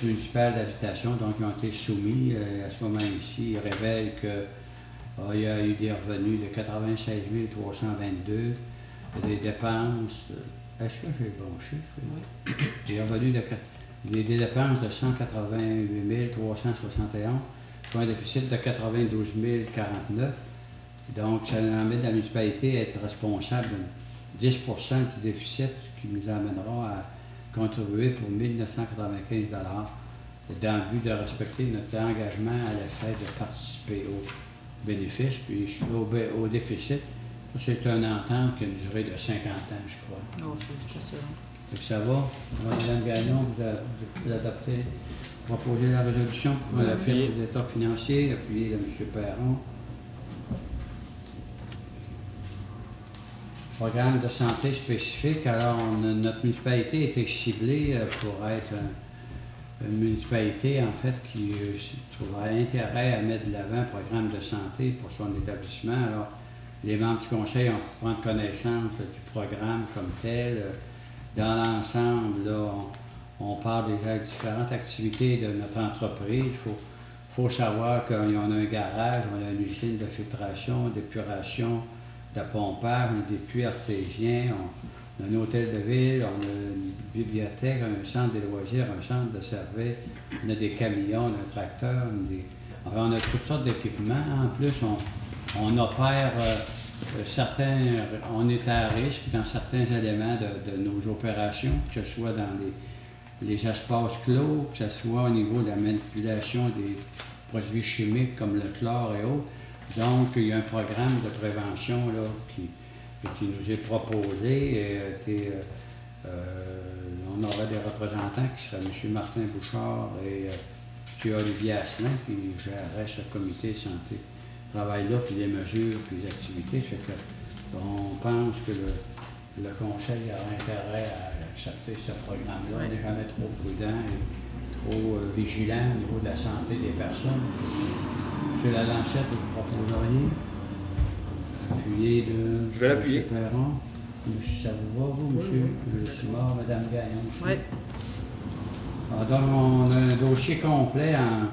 municipal d'habitation, donc ils ont été soumis. À ce moment-ci, ils révèlent qu'il y a eu des revenus de 96 322, des dépenses. Est-ce que j'ai le bon chiffre? Oui. Des revenus des dépenses de 188 371, pour un déficit de 92 049. Donc, ça amène la municipalité à être responsable de 10 du déficit, ce qui nous amènera à contribuer pour 1 995 dans le but de respecter notre engagement à l'effet de participer aux bénéfices, puis au déficit. C'est une entente qui a une durée de 50 ans, je crois. Oh, c'est ça. Ça va? Mme Gagnon, vous adoptez, proposez la résolution pour la firme des états financiers, appuyé de M. Perron. Programme de santé spécifique. Alors, notre municipalité a été ciblée pour être une municipalité, en fait, qui trouverait intérêt à mettre de l'avant un programme de santé pour son établissement. Alors, les membres du conseil ont pu prendre connaissance du programme comme tel. Dans l'ensemble, on parle déjà de différentes activités de notre entreprise. Il faut savoir qu'on a un garage, on a une usine de filtration, d'épuration, de pompage, on a des puits artésiens, on a un hôtel de ville, on a une bibliothèque, un centre de loisirs, un centre de services, on a des camions, on a un tracteur, on a toutes sortes d'équipements. En plus, on opère certains, on est à risque dans certains éléments de nos opérations, que ce soit dans les espaces clos, que ce soit au niveau de la manipulation des produits chimiques comme le chlore et autres. Donc, il y a un programme de prévention là, qui nous est proposé. On aura des représentants qui seraient M. Martin Bouchard et M. Olivier Asselin qui gérerait ce comité santé. Travail-là, puis les mesures, puis les activités. Fait que, on pense que le conseil a intérêt à accepter ce programme-là. On n'est jamais trop prudent et trop vigilant au niveau de la santé des personnes. M. Lalancette, vous proposeriez? Appuyer de... Je vais l'appuyer. M. Perron. Ça vous va, vous, M. Simard, Mme Gagnon? Oui. Donc, on a un dossier complet en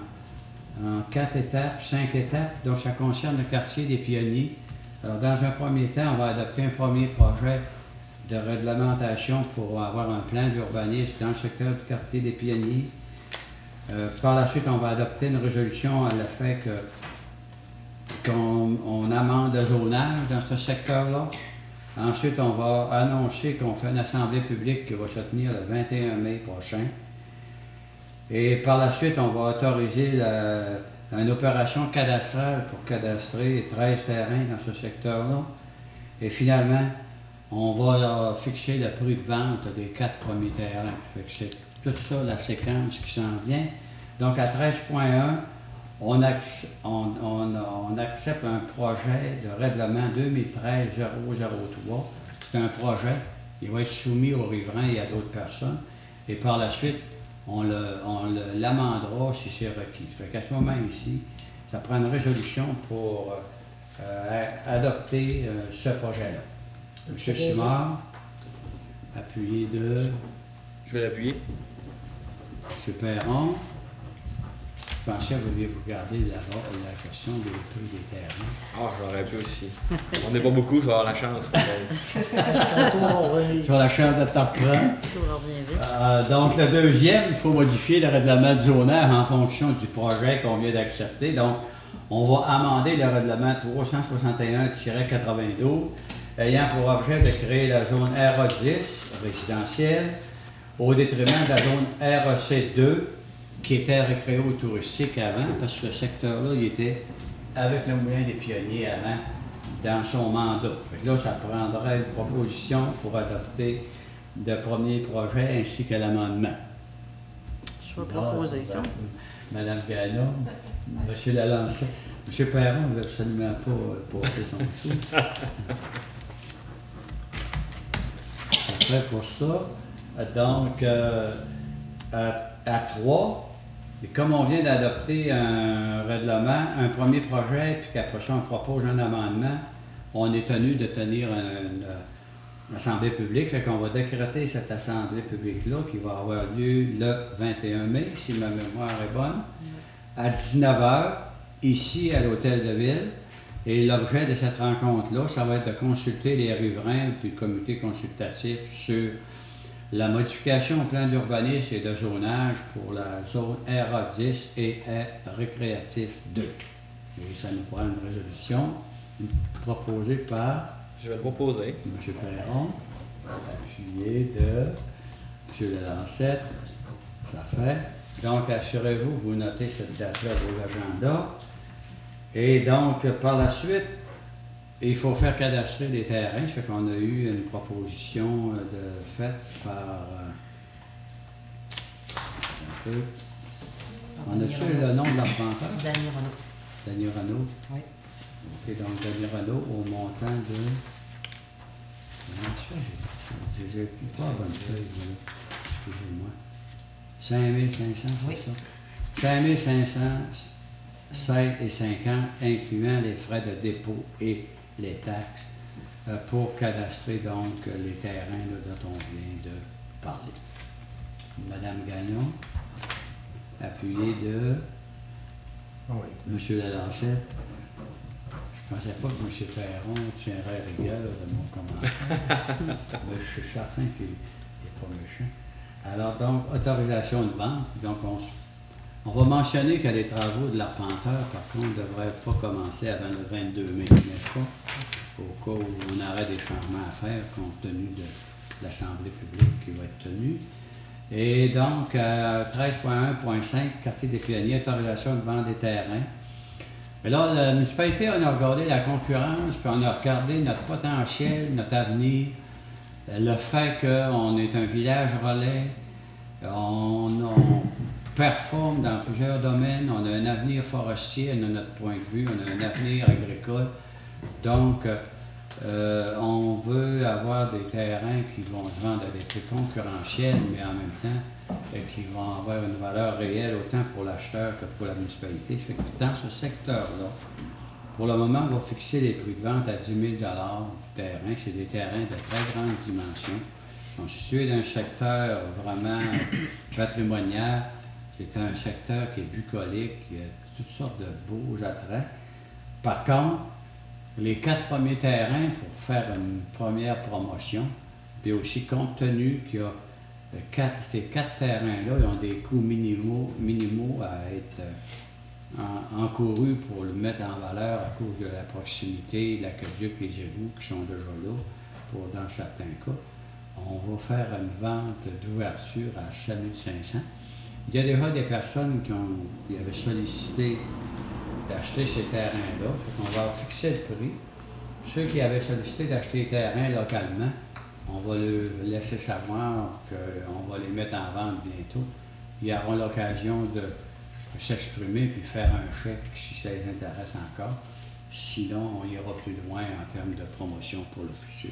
4 étapes, 5 étapes, donc ça concerne le quartier des Pionniers. Alors, dans un premier temps, on va adopter un premier projet de réglementation pour avoir un plan d'urbanisme dans le secteur du quartier des Pionniers. Par la suite, on va adopter une résolution à l'effet qu'on amende le zonage dans ce secteur-là. Ensuite, on va annoncer qu'on fait une assemblée publique qui va se tenir le 21 mai prochain. Et par la suite, on va autoriser une opération cadastrale pour cadastrer 13 terrains dans ce secteur-là. Et finalement, on va fixer le prix de vente des 4 premiers terrains. C'est tout ça la séquence qui s'en vient. Donc à 13.1, on accepte un projet de règlement 2013-003. C'est un projet, il va être soumis aux riverains et à d'autres personnes. Et par la suite, on l'amendera si c'est requis. Fait qu'à ce moment ici, ça prend une résolution pour adopter ce projet-là. M. Simard, appuyé de... Je vais l'appuyer. M. Perron. Je pensais que vous vouliez vous garder la question des prix des terrains. Ah, je l'aurais pu aussi. On n'est pas beaucoup, je vais avoir la chance. Tu as la chance de t'en reprendre. Donc, le deuxième, il faut modifier le règlement du zonage en fonction du projet qu'on vient d'accepter. Donc, on va amender le règlement 361-92 ayant pour objet de créer la zone RA10 résidentielle au détriment de la zone RAC2 qui était récréo-touristique avant, parce que ce secteur-là, il était avec le Moulin des Pionniers avant, dans son mandat. Fait que là, ça prendrait une proposition pour adopter de premier projet ainsi que l'amendement. Je vais proposer ça. Madame Gagnon, M. Lalancette, M. Perron ne veut absolument pas passer son tour. C'est prêt pour ça. Donc, à 3, et comme on vient d'adopter un règlement, un premier projet, puis qu'après ça, on propose un amendement, on est tenu de tenir assemblée publique. Fait qu'on va décréter cette assemblée publique-là qui va avoir lieu le 21 mai, si ma mémoire est bonne, à 19 h, ici à l'Hôtel de Ville. Et l'objet de cette rencontre-là, ça va être de consulter les riverains puis le comité consultatif sur la modification au plan d'urbanisme et de zonage pour la zone RA10 et R récréatif 2. Et ça nous prend une résolution proposée par Je vais le proposer. M. Perron, appuyé de M. Lalancette. Ça fait. Donc, assurez-vous, vous notez cette date-là à vos agendas. Et donc, par la suite, il faut faire cadastrer des terrains. Ça fait qu'on a eu une proposition faite par... un peu. On a-tu le nom de l'arpenteur? Danny Renaud. Danny Renaud. Oui. OK, donc Danny Renaud au montant de... J'ai pas la bonne feuille, là. Excusez-moi. 5500, Oui. c'est ça? 5500, 16 et 50, incluant les frais de dépôt et les taxes, pour cadastrer donc les terrains là, dont on vient de parler. Madame Gagnon, appuyée de M. Lalancette. Je ne pensais pas que M. Perron tiendrait rigueur de mon commentaire. Mais je suis certain qu'il n'est pas méchant. Alors donc, autorisation de vente. Donc on va mentionner que les travaux de l'arpenteur, par contre, ne devraient pas commencer avant le 22 mai, n'est-ce pas? Au cas où on aurait des changements à faire compte tenu de l'Assemblée publique qui va être tenue. Et donc, 13.1.5, quartier des Pionniers, autorisation de vente des terrains. Mais là, la municipalité, on a regardé la concurrence, puis on a regardé notre potentiel, notre avenir, le fait qu'on est un village relais, on performe dans plusieurs domaines, on a un avenir forestier, on a notre point de vue, on a un avenir agricole. Donc, on veut avoir des terrains qui vont se vendre à des prix concurrentiels, mais en même temps, qui vont avoir une valeur réelle autant pour l'acheteur que pour la municipalité. Ça fait que dans ce secteur-là, pour le moment, on va fixer les prix de vente à 10 000 $ du terrain. C'est des terrains de très grande dimension. Ils sont situés dans un secteur vraiment patrimonial. C'est un secteur qui est bucolique, il y a toutes sortes de beaux attraits. Par contre, les 4 premiers terrains, pour faire une première promotion, et aussi compte tenu qu'il y a ces 4 terrains-là, ils ont des coûts minimaux à être encourus pour le mettre en valeur à cause de la proximité, l'aqueduc et les égouts qui sont déjà là, dans certains cas. On va faire une vente d'ouverture à 7 500. Il y a déjà des personnes qui avaient sollicité d'acheter ces terrains-là. On va fixer le prix. Ceux qui avaient sollicité d'acheter les terrains localement, on va leur laisser savoir qu'on va les mettre en vente bientôt. Ils auront l'occasion de s'exprimer puis faire un chèque si ça les intéresse encore. Sinon, on ira plus loin en termes de promotion pour le futur.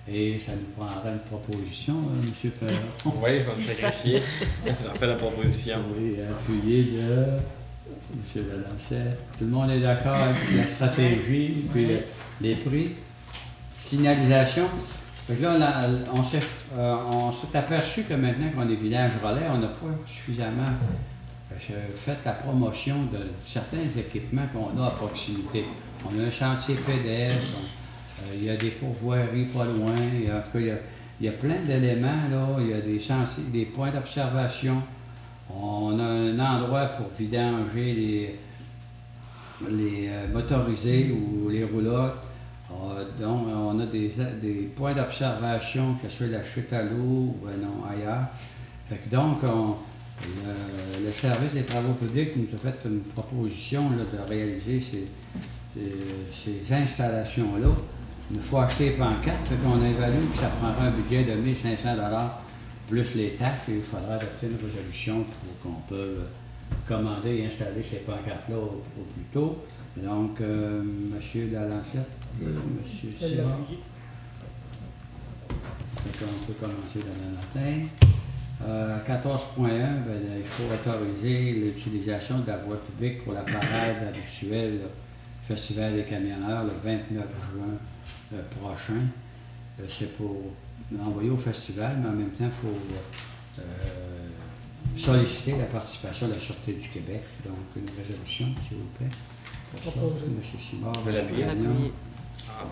Et ça nous prendrait une proposition, M. Perron. Oui, je vais me sacrifier. J'en fais la proposition. Oui, appuyé de M. Lalancette. Tout le monde est d'accord avec la stratégie, puis les prix. Signalisation. Fait que là, on s'est aperçu que maintenant qu'on est village relais, on n'a pas suffisamment fait la promotion de certains équipements qu'on a à proximité. On a un chantier PDS, il y a des pourvoiries pas loin, en tout cas, il y a plein d'éléments, là. Il y a des chantiers, des points d'observation. On a un endroit pour vidanger les motorisés ou les roulottes. Donc, on a des points d'observation, que ce soit la chute à l'eau ou non, ailleurs. Fait que donc, le service des travaux publics nous a fait une proposition là, de réaliser ces installations-là. Il faut acheter les pancartes, fait qu'on évalue que ça prendra un budget de 1 500 $ plus les taxes, et il faudra adopter une résolution pour qu'on peut commander et installer ces pancartes-là au plus tôt. Donc, M. Lalancette, M. Simon. On peut commencer demain matin. 14.1, il faut autoriser l'utilisation de la voie publique pour la parade habituelle, le Festival des camionneurs, le 29 juin prochain. c'est pour l'envoyer au festival, mais en même temps, il faut solliciter la participation de la Sûreté du Québec. Donc, une résolution, s'il vous plaît. Pour ça, Proposé. M. Simard, Je vais M. l'appuyer. Gagnon, L'appuyer. Ah,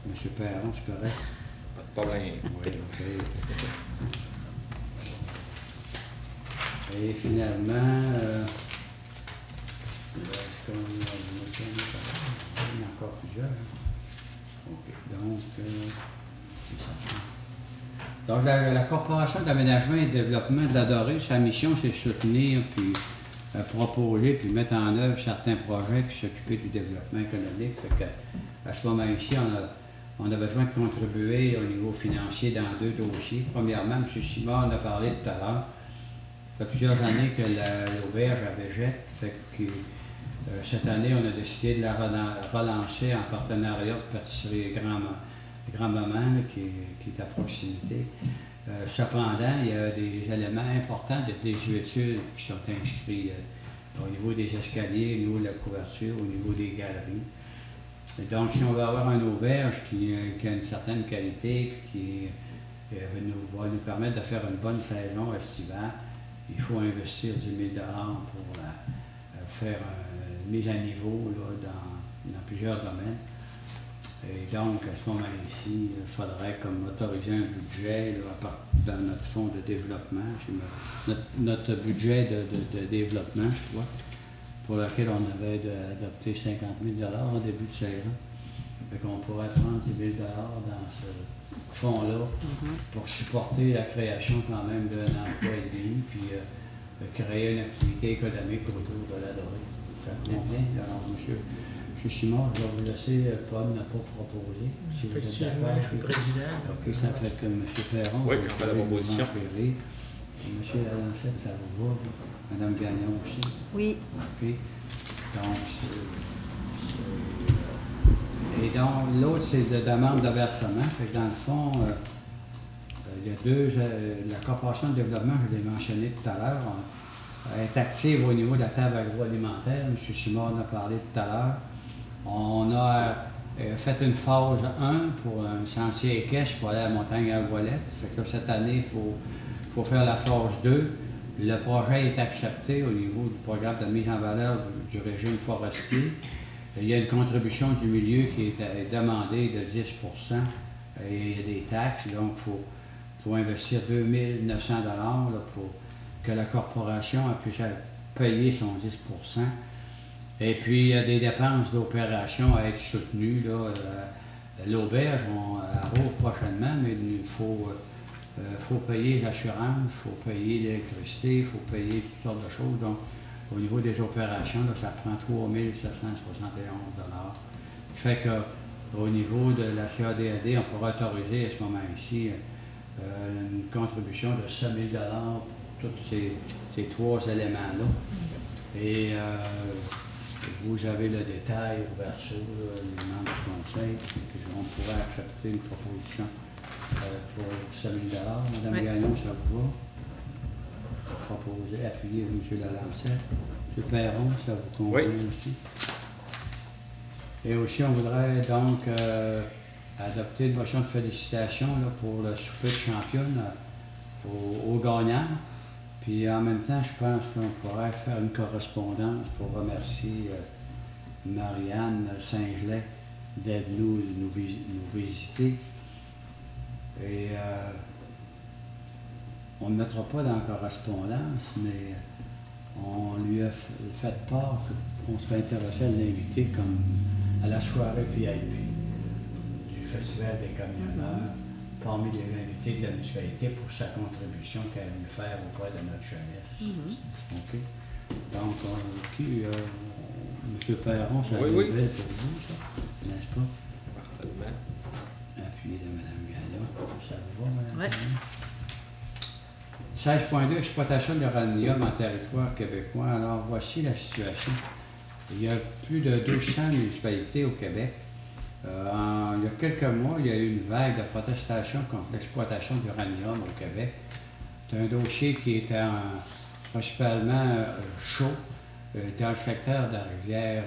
M. Perron, c'est correct? pas de problème. Oui, OK. Et finalement, est-ce qu'on a encore plusieurs? OK. Donc, c'est ça. Donc, la Corporation d'aménagement et de développement de la Dorée, sa mission, c'est soutenir, puis proposer, puis mettre en œuvre certains projets, puis s'occuper du développement économique. Fait que, à ce moment-ci, on a besoin de contribuer au niveau financier dans 2 dossiers. Premièrement, M. Simard en a parlé tout à l'heure. Ça fait plusieurs années que l'auberge à végète. Fait que, cette année, on a décidé de la relancer en partenariat avec Pâtisserie Grand-Maman, là, qui est à proximité. Cependant, il y a des éléments importants de désuétude qui sont inscrits au niveau des escaliers, au niveau de la couverture, au niveau des galeries. Et donc, si on veut avoir une auberge qui a une certaine qualité, puis qui va nous permettre de faire une bonne saison estivale, il faut investir 10 000 pour faire une mise à niveau là, dans plusieurs domaines. Et donc, à ce moment-ci, il faudrait comme autoriser un budget là, dans notre fonds de développement, notre budget de développement, je crois, pour lequel on avait adopté 50 000 en début de saison. Fait qu'on pourrait prendre 10 000 dans ce fonds-là pour supporter la création quand même d'un emploi et demi, puis créer une activité économique autour de la Dorée. Ça convient? Alors, M. Simard, je vais vous laisser, Paul n'a pas proposé. Si vous êtes Effectivement, d'accord. je suis président. OK, ça fait que M. Perron. Oui, vous on fait la pouvez proposition. vous en référer. M. Lalancette, ça vous va? Mme Gagnon aussi? Oui. OK. Donc, et donc, l'autre, c'est de demande de versement. Fait que dans le fond, il y a la Corporation de développement, je l'ai mentionné tout à l'heure, est active au niveau de la table agroalimentaire. M. Simard en a parlé tout à l'heure. On a fait une phase 1 pour un sentier équestre pour aller à la montagne à Voilette. Fait que là, cette année, il faut faire la phase 2. Le projet est accepté au niveau du programme de mise en valeur du régime forestier. Il y a une contribution du milieu qui est demandée de 10 et il y a des taxes, donc il faut investir 2 900 $ là, pour que la corporation puisse payer son 10 Et puis, il y a des dépenses d'opération à être soutenues. L'auberge, on rouvre prochainement, mais il faut payer l'assurance, il faut payer l'électricité, il faut payer toutes sortes de choses. Donc, au niveau des opérations, là, ça prend 3 771 $. Ce qui fait qu'au niveau de la CADAD, on pourra autoriser à ce moment-ci une contribution de 7 000 $ pour tous ces 3 éléments-là. Et vous avez le détail, ouverture, les membres du conseil, on pourrait accepter une proposition pour 7 000 $. Mme Gagnon, ça vous va? Proposer, appuyer M. Lalancette. M. Perron, ça vous convient aussi? Et aussi, on voudrait donc adopter une motion de félicitation là, pour le souper de championne aux gagnants. Puis en même temps, je pense qu'on pourrait faire une correspondance pour remercier Marianne Saint-Gelais d'être nous visiter. Et on ne mettra pas dans la correspondance, mais on lui a fait part qu'on serait intéressé à l'inviter comme à la soirée VIP du Festival des camionneurs, parmi les invités de la municipalité pour sa contribution qu'elle a voulu faire auprès de notre jeunesse. OK? Donc, M. Perron, ça a été belle pour vous, ça, n'est-ce pas? Parfaitement. Appuyé de Mme Gagnon. Ça vous va, Mme Oui. Gagnon? 16.2, exploitation de l'uranium en territoire québécois. Alors, voici la situation. Il y a plus de 200 municipalités au Québec. Il y a quelques mois, il y a eu une vague de protestation contre l'exploitation d'uranium au Québec. C'est un dossier qui était principalement chaud dans le secteur de la rivière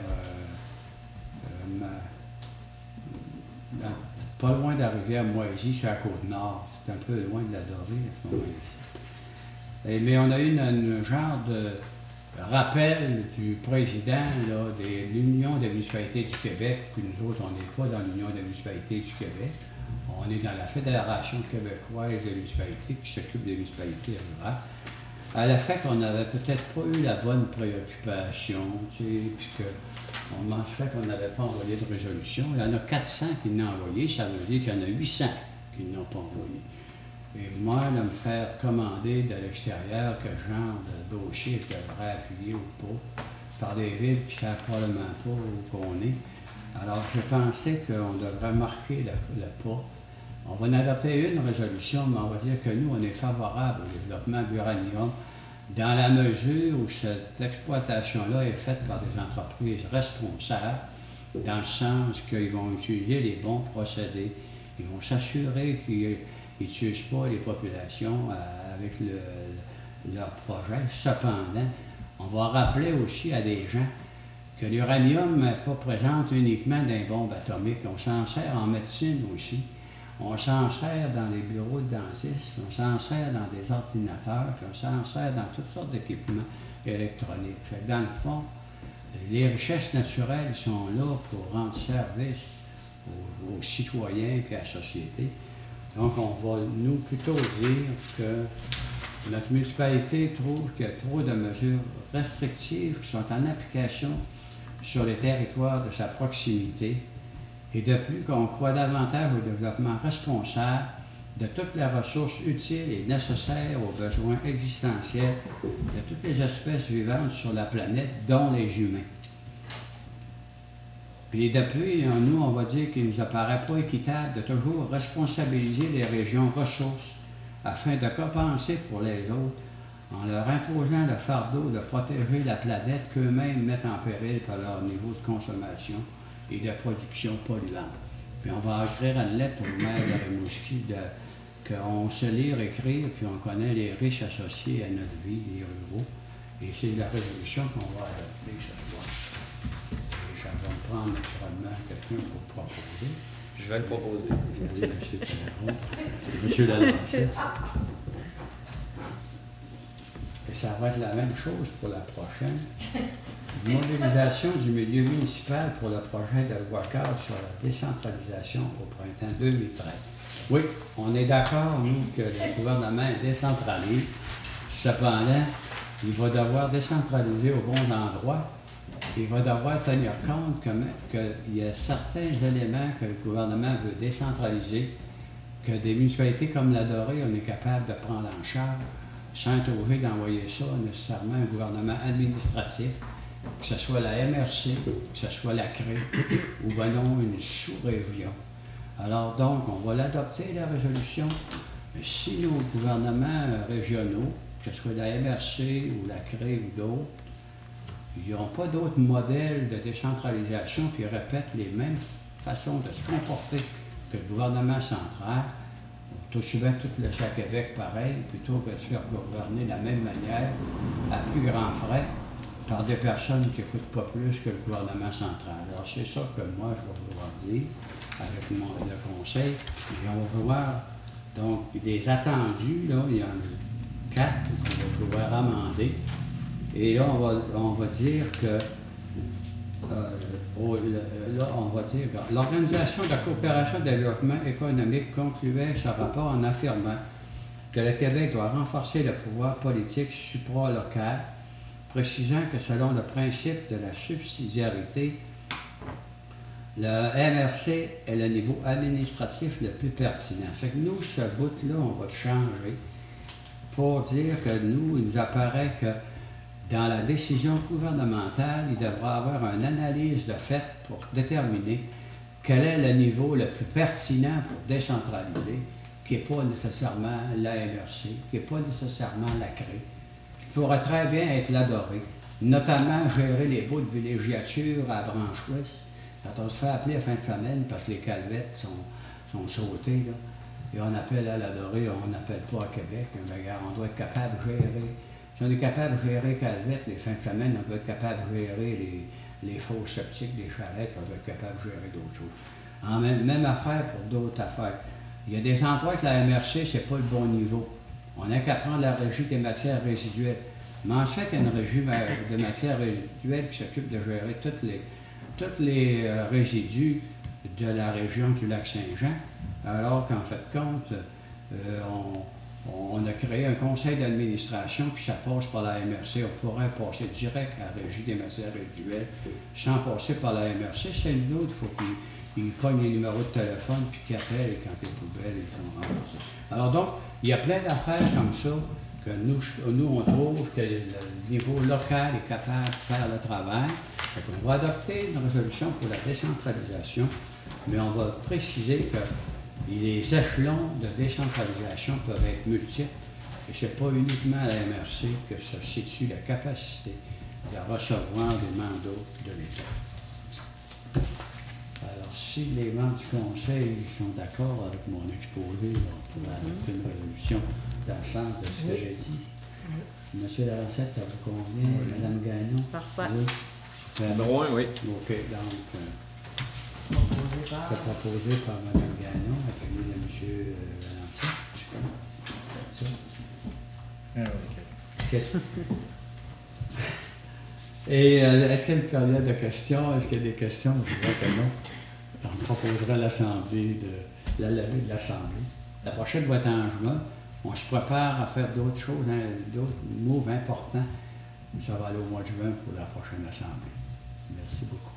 pas loin de la rivière Moisy, sur la côte nord. C'est un peu loin de la Dorée à ce moment-là. Mais on a eu un genre de rappel du président là, de l'Union des municipalités du Québec, puis nous autres, on n'est pas dans l'Union des municipalités du Québec. On est dans la Fédération québécoise des municipalités qui s'occupe des municipalités rurales. À la fait qu'on n'avait peut-être pas eu la bonne préoccupation, tu sais, puisque on mange fait qu'on n'avait pas envoyé de résolution. Il y en a 400 qui l'ont envoyé, ça veut dire qu'il y en a 800 qui ne l'ont pas envoyé. Et moi, de me faire commander de l'extérieur quel genre de dossier je devrais appuyer ou pas, par des villes qui ne savent probablement pas où qu'on est. Alors, je pensais qu'on devrait marquer le pas. On va en adopter une résolution, mais on va dire que nous, on est favorable au développement d'uranium dans la mesure où cette exploitation-là est faite par des entreprises responsables, dans le sens qu'ils vont utiliser les bons procédés. Ils vont s'assurer qu'ils n'utilisent pas les populations avec leur projet. Cependant, on va rappeler aussi à des gens que l'uranium n'est pas présent uniquement dans les bombes atomiques. On s'en sert en médecine aussi. On s'en sert dans les bureaux de dentistes, on s'en sert dans des ordinateurs, puis on s'en sert dans toutes sortes d'équipements électroniques. Fait que dans le fond, les richesses naturelles sont là pour rendre service aux citoyens et à la société. Donc, on va nous plutôt dire que notre municipalité trouve qu'il y a trop de mesures restrictives qui sont en application sur les territoires de sa proximité. Et de plus, qu'on croit davantage au développement responsable de toutes les ressources utiles et nécessaires aux besoins existentiels de toutes les espèces vivantes sur la planète, dont les humains. Puis de plus, nous, on va dire qu'il ne nous apparaît pas équitable de toujours responsabiliser les régions ressources afin de compenser pour les autres en leur imposant le fardeau de protéger la planète qu'eux-mêmes mettent en péril par leur niveau de consommation et de production polluante. Puis on va écrire une lettre au maire de Rimouski qu'on sait lire, écrire, puis on connaît les riches associés à notre vie, les ruraux. Et c'est la résolution qu'on va adopter cette fois. Et ça va me prendre naturellement quelqu'un pour proposer. Je vais le proposer. Oui, M. Perron. M. Lalancet. Et ça va être la même chose pour la prochaine. Mobilisation du milieu municipal pour le projet de loi cadre sur la décentralisation au printemps 2013. Oui, on est d'accord, nous, que le gouvernement décentralise. Cependant, il va devoir décentraliser au bon endroit. Il va devoir tenir compte qu'il y a certains éléments que le gouvernement veut décentraliser, que des municipalités comme la Dorée, on est capable de prendre en charge sans être obligé d'envoyer ça nécessairement à un gouvernement administratif, que ce soit la MRC, que ce soit la CRE, ou bien non une sous-région. Alors donc, on va l'adopter, la résolution. Mais si nos gouvernements régionaux, que ce soit la MRC ou la CRE ou d'autres, ils n'ont pas d'autres modèles de décentralisation qui répètent les mêmes façons de se comporter que le gouvernement central, tout souvent tout le Québec pareil, plutôt que de se faire gouverner de la même manière, à plus grands frais, par des personnes qui ne coûtent pas plus que le gouvernement central. Alors c'est ça que moi je vais vouloir dire avec le conseil. Et on va voir, donc, des attendus, là, il y en a 4 qu'on va pouvoir amender. Et là, on va dire que l'Organisation de la coopération et de développement économique concluait ce rapport en affirmant que le Québec doit renforcer le pouvoir politique supralocal, précisant que selon le principe de la subsidiarité, le MRC est le niveau administratif le plus pertinent. Fait que nous, ce bout-là, on va changer pour dire que nous, il nous apparaît que dans la décision gouvernementale, il devra avoir une analyse de fait pour déterminer quel est le niveau le plus pertinent pour décentraliser, qui n'est pas nécessairement la MRC, qui n'est pas nécessairement la CRE, qui pourrait très bien être la Dorée, notamment gérer les bouts de villégiature à Branche-Ouest. Quand on se fait appeler la fin de semaine parce que les calvettes sont sautées, là, et on appelle à la Dorée, on n'appelle pas à Québec, mais regarde, on doit être capable de gérer. Si on est capable de gérer calvettes les fins de semaine, on doit être capable de gérer les fosses septiques, les charrettes, on doit être capable de gérer d'autres choses. Même affaire pour d'autres affaires. Il y a des endroits que la MRC, c'est pas le bon niveau. On n'a qu'à prendre la régie des matières résiduelles. Mais en fait, il y a une régie de matières résiduelles qui s'occupe de gérer tous les résidus de la région du Lac-Saint-Jean, alors qu'en fait compte, on a créé un conseil d'administration, puis ça passe par la MRC. On pourrait passer direct à la régie des matières résiduelles sans passer par la MRC. C'est une autre, il faut qu'ils pognent les numéros de téléphone, puis qu'ils appellent, et quand les poubelles, ils sont remboursés. Alors donc, il y a plein d'affaires comme ça que nous on trouve que le niveau local est capable de faire le travail. On va adopter une résolution pour la décentralisation, mais on va préciser que les échelons de décentralisation peuvent être multiples et ce n'est pas uniquement à la MRC que se situe la capacité de recevoir des mandats de l'État. Alors, si les membres du Conseil sont d'accord avec mon exposé, on pourra adopter une résolution dans le sens de ce que j'ai dit. Monsieur Larancette, ça vous convient? Madame Gagnon? Parfait. Oui. Numéro 1, oui. OK, donc, Proposé par... c'est proposé par Mme Gagnon, appelé de M. Larancette. Et est-ce qu'il y a une période de questions? Est-ce qu'il y a des questions? Je dirais que non. On proposera l'Assemblée la levée de l'Assemblée. La prochaine va être en juin. On se prépare à faire d'autres choses, d'autres moves importants. Ça va aller au mois de juin pour la prochaine Assemblée. Merci beaucoup.